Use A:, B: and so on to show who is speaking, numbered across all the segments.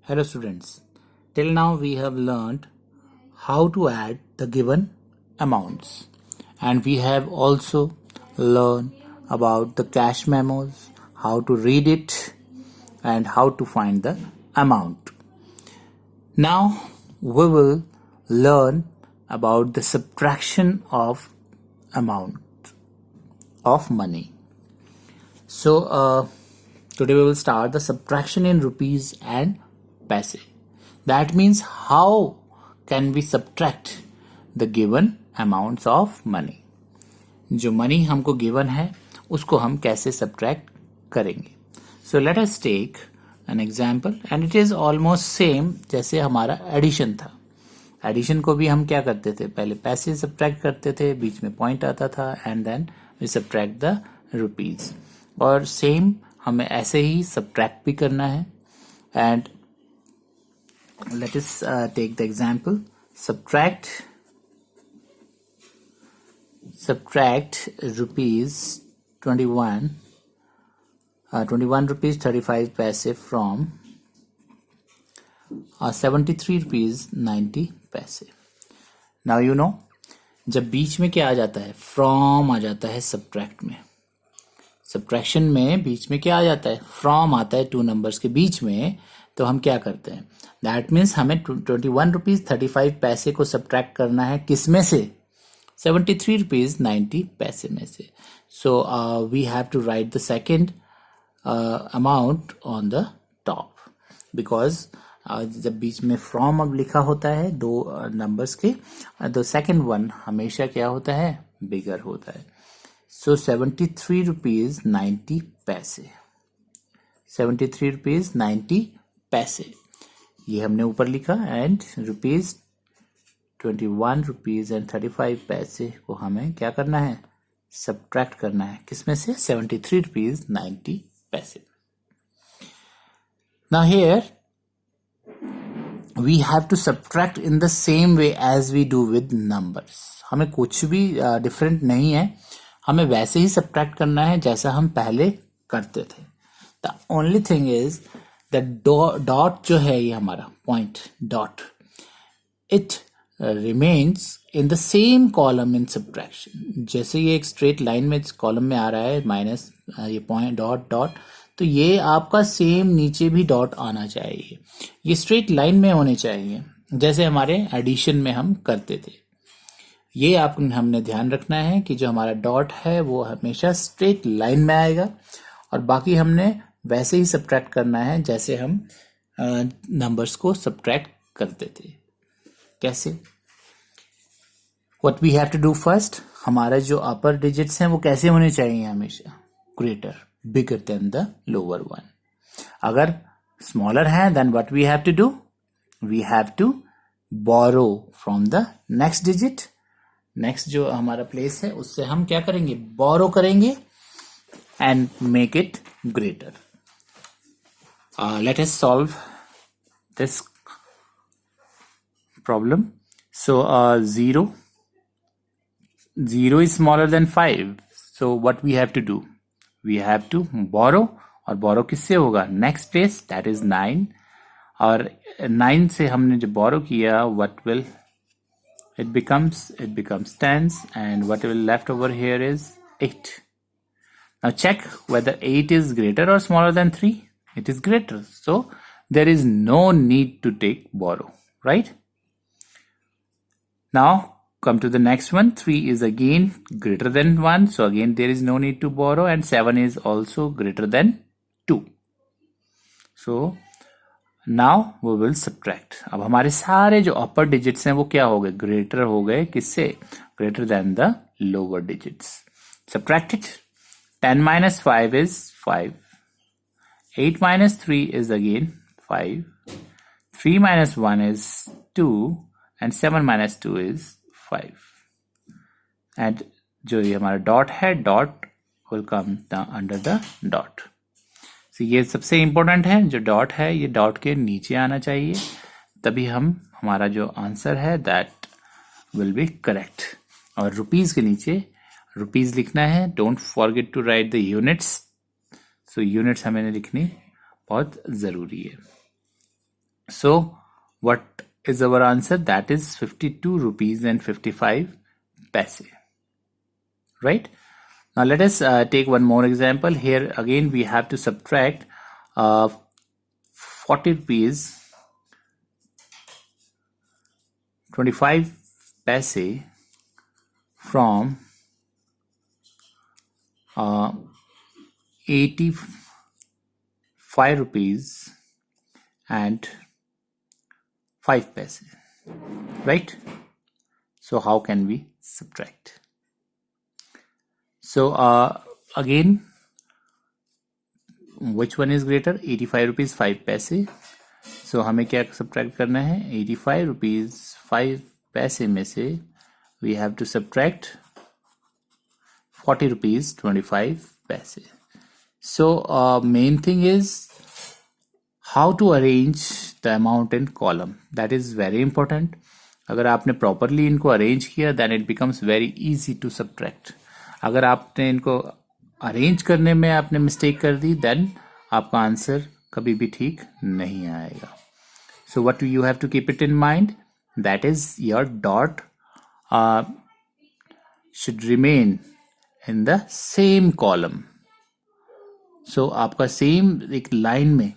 A: Hello students, till now we have learned how to add the given amounts, and we have also learned about the cash memos, how to read it and how to find the amount. Now we will learn about the subtraction of amount of money. So today we will start the subtraction in rupees and paise. That means how can we subtract the given amounts of money. जो money हमको given है उसको हम कैसे subtract करेंगे. So let us take an example and it is almost same जैसे हमारा addition था. एडिशन को भी हम क्या करते थे, पहले पैसे सब्ट्रैक्ट करते थे, बीच में पॉइंट आता था and then we subtract the rupees. और सेम हमें ऐसे ही सब्ट्रैक्ट भी करना है. And let us take the example. Subtract rupees 21 rupees 35 paise from 73 rupees 90 paise. Now you know, जब बीच में क्या आ जाता है, फ्रॉम आ जाता है सब्ट्रैक्ट में. सब्ट्रैक्शन में बीच में क्या आ जाता है, फ्रॉम आता है टू नंबर्स के बीच में. तो हम क्या करते हैं, दैट मीन्स हमें 21 रुपीज 35 पैसे को सब्ट्रैक्ट करना है किस में से, 73 रुपीज 90 पैसे में से. So we have to write the second amount on the top, because जब बीच में फ्रॉम अब लिखा होता है दो नंबर्स के, द सेकेंड वन हमेशा क्या होता है, बिगर होता है. सो 73 रुपीज 90 पैसे, 73 रुपीज 90 पैसे ये हमने ऊपर लिखा. एंड रुपीज 21 रुपीज एंड 35 पैसे को हमें क्या करना है, सब्ट्रैक्ट करना है किसमें से, 73 रुपीज 90 पैसे. Now here we have to subtract in the same way as we do with numbers. हमें कुछ भी डिफरेंट नहीं है, हमें वैसे ही सब्ट्रैक्ट करना है जैसा हम पहले करते थे. The only thing is the dot जो है, ये हमारा point dot, it remains in the same column in subtraction. जैसे ये एक स्ट्रेट लाइन में कॉलम में आ रहा है माइनस ये पॉइंट डॉट डॉट, तो ये आपका सेम नीचे भी डॉट आना चाहिए. ये स्ट्रेट लाइन में होने चाहिए जैसे हमारे एडिशन में हम करते थे. ये आप हमने ध्यान रखना है कि जो हमारा डॉट है वो हमेशा स्ट्रेट लाइन में आएगा, और बाकी हमने वैसे ही सब्ट्रैक्ट करना है जैसे हम नंबर्स को सब्ट्रैक्ट करते थे. कैसे, what we have to do first, हमारा जो अपर डिजिट्स हैं वो कैसे होने चाहिए, हमेशा greater, bigger than the lower one. अगर स्मॉलर है then what we have to do, we have to borrow from the next digit. Next जो हमारा प्लेस है उससे हम क्या करेंगे, बोरो करेंगे and make it greater. Let us solve this problem. So 0 is smaller than 5. So what we have to do, we have to borrow. और borrow किससे होगा, next place, that is 9. और 9 से हमने जो borrow किया, what will it becomes 10s, and what will left over here is 8. Now check whether 8 is greater or smaller than 3. It is greater, so there is no need to take borrow, right? Now come to the next one. 3 is again greater than 1, so again there is no need to borrow, and 7 is also greater than 2. So now we will subtract. अब हमारे सारे जो upper digits हैं वो क्या हो गए, greater हो गए किससे, greater than the lower digits. Subtract it. 10 minus 5 is 5. 8 minus 3 is again 5. 3 minus 1 is 2. And 7 minus 2 is 5. And जो ये हमारा डॉट है, dot will come under the dot. So ये सबसे इम्पोर्टेंट है, जो डॉट है ये डॉट के नीचे आना चाहिए, तभी हमारा जो आंसर है दैट विल बी करेक्ट. और रुपीज के नीचे रुपीज लिखना है. Don't forget to write the units. So units हमें लिखनी बहुत ज़रूरी है. So what is our answer? That is 52 rupees and 55 paise. Right? Now let us take one more example. Here again we have to subtract 40 rupees 25 paise from 85 rupees and 5 paise. Right? So how can we subtract? So again, which one is greater? 85 rupees 5 paise. So हमें क्या subtract करना है? 85 rupees 5 paise में से we have to subtract 40 rupees 25 paise. So main thing is how to arrange the amount in column. That is very important. अगर आपने properly इनको arrange किया then it becomes very easy to subtract. अगर आपने इनको arrange करने में आपने mistake कर दी then आपका आंसर कभी भी ठीक नहीं आएगा. So what you have to keep it in mind, that is your dot should remain in the same column. So आपका same एक line में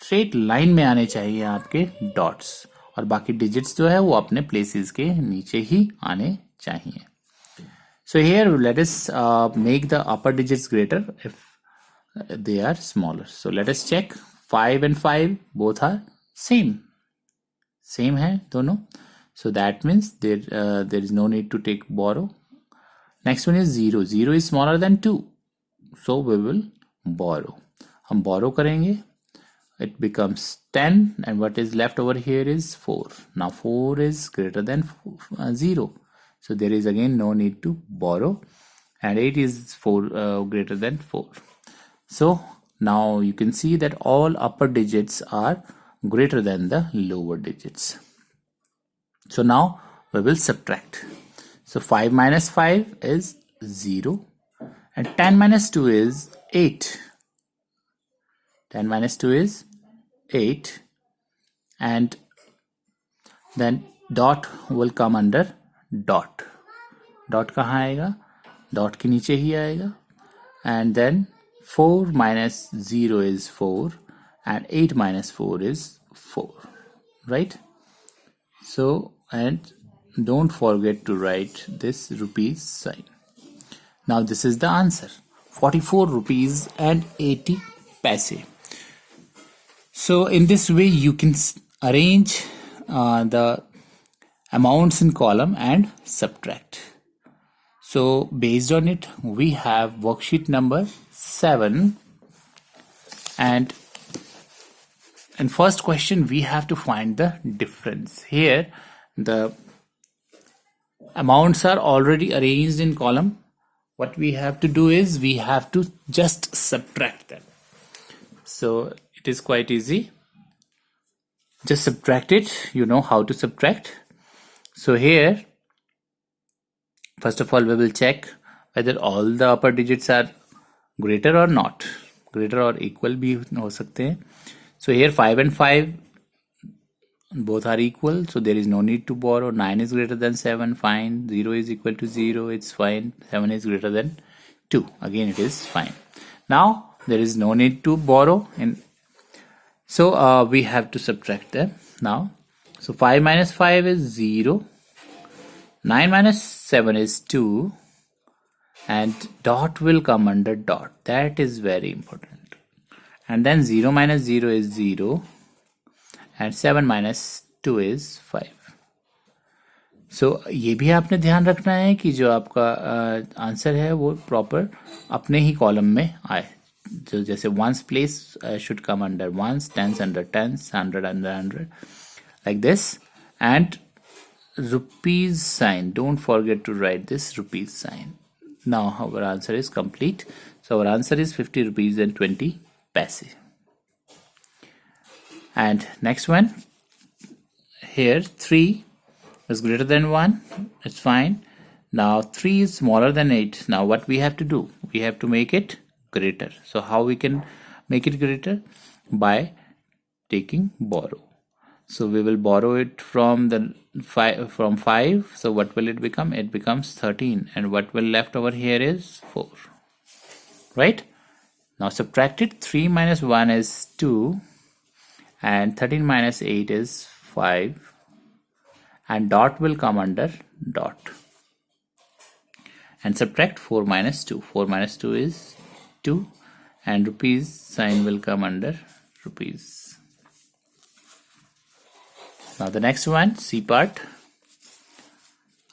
A: स्ट्रेट लाइन में आने चाहिए आपके डॉट्स, और बाकी डिजिट्स जो है वो अपने प्लेसेस के नीचे ही आने चाहिए. So here let us make the upper digits greater if they are smaller. So let us check. 5 and 5 both are same है दोनों. So that means there is no need to take borrow. Next one is 0. 0 is smaller than 2. So we will borrow. हम borrow करेंगे. It becomes 10 and what is left over here is 4. Now 4 is greater than 0. So there is again no need to borrow, and 8 is greater than 4. So now you can see that all upper digits are greater than the lower digits. So now we will subtract. So 5 minus 5 is 0 and 10 minus 2 is 8. 10 minus 2 is 8, and then dot will come under dot. Dot कहाँ आएगा? Dot के नीचे ही आएगा. And then 4 minus 0 is 4 and 8 minus 4 is 4. Right? So, and don't forget to write this rupees sign. Now this is the answer. 44 rupees and 80 paise. So in this way you can arrange the amounts in column and subtract. So based on it we have worksheet number 7, and in first question we have to find the difference. Here the amounts are already arranged in column. What we have to do is we have to just subtract them. So it is quite easy. Just subtract it. You know how to subtract. So here, first of all, we will check whether all the upper digits are greater or not. Greater or equal भी हो सकते हैं. So here 5 and 5 both are equal. So there is no need to borrow. 9 is greater than 7. Fine. 0 is equal to 0. It's fine. 7 is greater than 2. Again, it is fine. Now there is no need to borrow, and so we have to subtract them now. So 5 minus 5 is 0. 9 minus 7 is 2. And dot will come under dot. That is very important. And then 0 minus 0 is 0. And 7 minus 2 is 5. So ये भी आपने ध्यान रखना है कि जो आपका answer है वो प्रॉपर अपने ही कॉलम में आए. So जैसे ones place should come under ones, tens under tens, 100 under 100, like this. And rupees sign, don't forget to write this rupees sign. Now our answer is complete. So our answer is 50 rupees and 20 paise. And next one, here 3 is greater than 1. It's fine. Now 3 is smaller than 8. Now what we have to do? We have to make it greater. So how we can make it greater? By taking borrow. So we will borrow it from the 5. So what will it become? It becomes 13. And what will left over here is 4. Right? Now subtract it. 3 minus 1 is 2. And 13 minus 8 is 5. And dot will come under dot. And subtract 4 minus 2. 4 minus 2 is 2. And rupees sign will come under rupees. Now the next one, C part.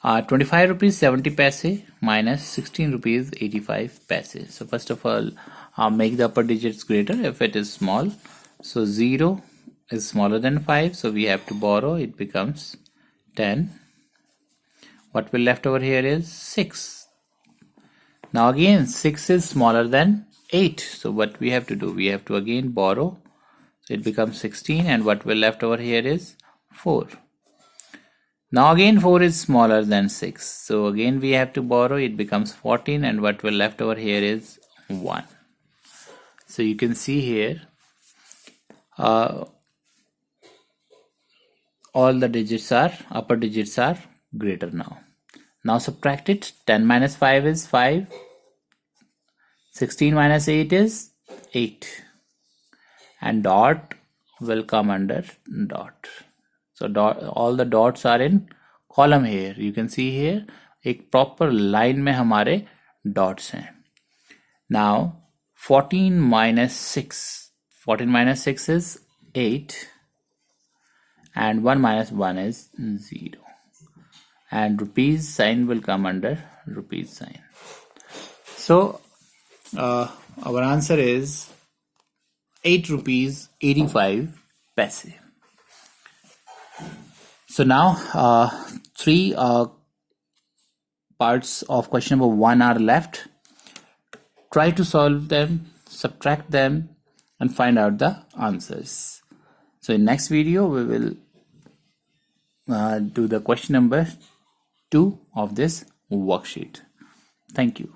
A: 25 rupees 70 paise minus 16 rupees 85 paise. So first of all, make the upper digits greater if it is small. So 0 is smaller than 5. So we have to borrow. It becomes 10. What will left over here is 6. Now again 6 is smaller than 8. So what we have to do? We have to again borrow. So it becomes 16. And what will left over here is 4. Now again 4 is smaller than 6. So again we have to borrow. It becomes 14. And what will left over here is 1. So you can see here all the digits are, upper digits are greater now. Now subtract it. 10 minus 5 is 5. 16 minus 8 is 8. And dot will come under dot. So all the dots are in column here. You can see here एक proper line में हमारे dots हैं. Now 14 minus 6. 14 minus 6 is 8. And 1 minus 1 is 0. And rupees sign will come under rupees sign. So our answer is 8 rupees 85 paise. So now 3 parts of question number 1 are left. Try to solve them, subtract them, and find out the answers. So in next video we will do the question number 2 of this worksheet. Thank you.